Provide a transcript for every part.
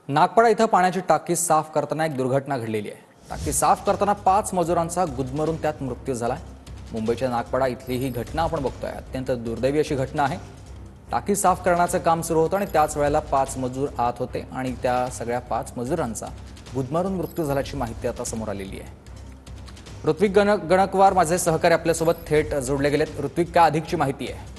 नागपाडा इथं पाण्याची टाकी साफ करताना एक दुर्घटना घडलेली आहे। टाकी साफ करताना 5 मजुरांचा गुदमरून त्यात मृत्यू झाला। मुंबईच्या नागपाडा इथली ही घटना आपण बघतोय। अत्यंत दुर्दैवी अशी घटना आहे। टाकी साफ करण्याचं काम सुरू होतं आणि त्याच वेळेला 5 मजूर आत होते आणि त्या सगळ्या 5 मजुरांचा गुदमरून मृत्यू झाल्याची माहिती आता समोर आलेली आहे। ऋत्विक गणकवार माझे सहकारी आपल्यासोबत थेट जोडले गेलेत। ऋत्विक, काय अधिकची माहिती आहे?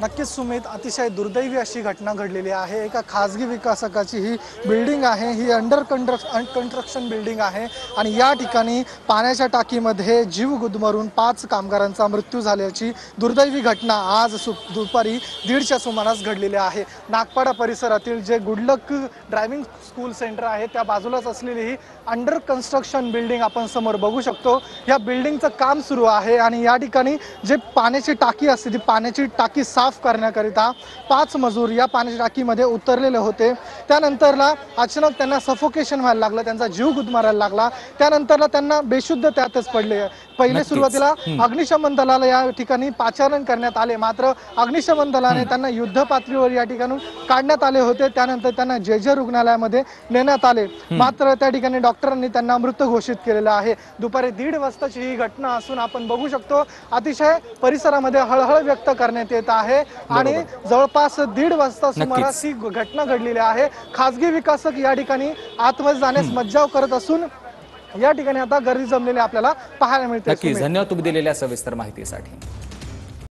नक्कीच सुमित, अतिशय दुर्दैवी अशी घटना घडलेली आहे। एका खाजगी विकासकाची ही बिल्डिंग आहे। ही अंडर कन्स्ट्रक्शन बिल्डिंग आहे आणि या ठिकाणी पाण्याच्या टाकीमध्ये जीव गुदमरून 5 कामगारांचा मृत्यू झाल्याची दुर्दैवी घटना आज दुपारी 1:30च्या सुमारास घडलेली आहे। नागपाडा परिसरातील जे गुडलक ड्रायव्हिंग स्कूल सेंटर आहे त्या बाजूलाच असलेली ही अंडर कन्स्ट्रक्शन बिल्डिंग आपण समोर बघू शकतो। या बिल्डिंगचं काम सुरू आहे आणि या ठिकाणी जे पाण्याची टाकी असते ती पाण्याची टाकी साफ करण्याकरिता 5 मजूर या पाण्याच्या टाकीमध्ये उतरलेले होते। त्यानंतरला अचानक त्यांना सफोकेशन व्हायला लागलं, त्यांचा जीव गुदमरायला लागला। त्यानंतरला त्यांना बेशुद्ध त्यातच पडले। पहिले सुरुवातीला अग्निशमन दलाला या ठिकाणी पाचारण करण्यात आले, मात्र अग्निशमन दलाने त्यांना युद्ध पातळीवर या ठिकाणून काढण्यात आले होते। त्यानंतर त्यांना जे रुग्णालयामध्ये नेण्यात आले, मात्र त्या ठिकाणी डॉक्टरांनी त्यांना मृत घोषित केलेलं आहे। दुपारी 1:30 वाजताची ही घटना असून आपण बघू शकतो अतिशय परिसरामध्ये हळहळ व्यक्त करण्यात येत आहे आणि जवळपास 1:30 वाजता सुमारास ही घटना घडलेली आहे। खाजगी विकासक या ठिकाणी आतमध्ये जाण्यास मज्जाव करत असून या ठिकाणी आता गर्दी जमलेली आपल्याला पाहायला मिळते। नक्कीच धन्यवाद तुम्ही दिलेल्या सविस्तर माहितीसाठी।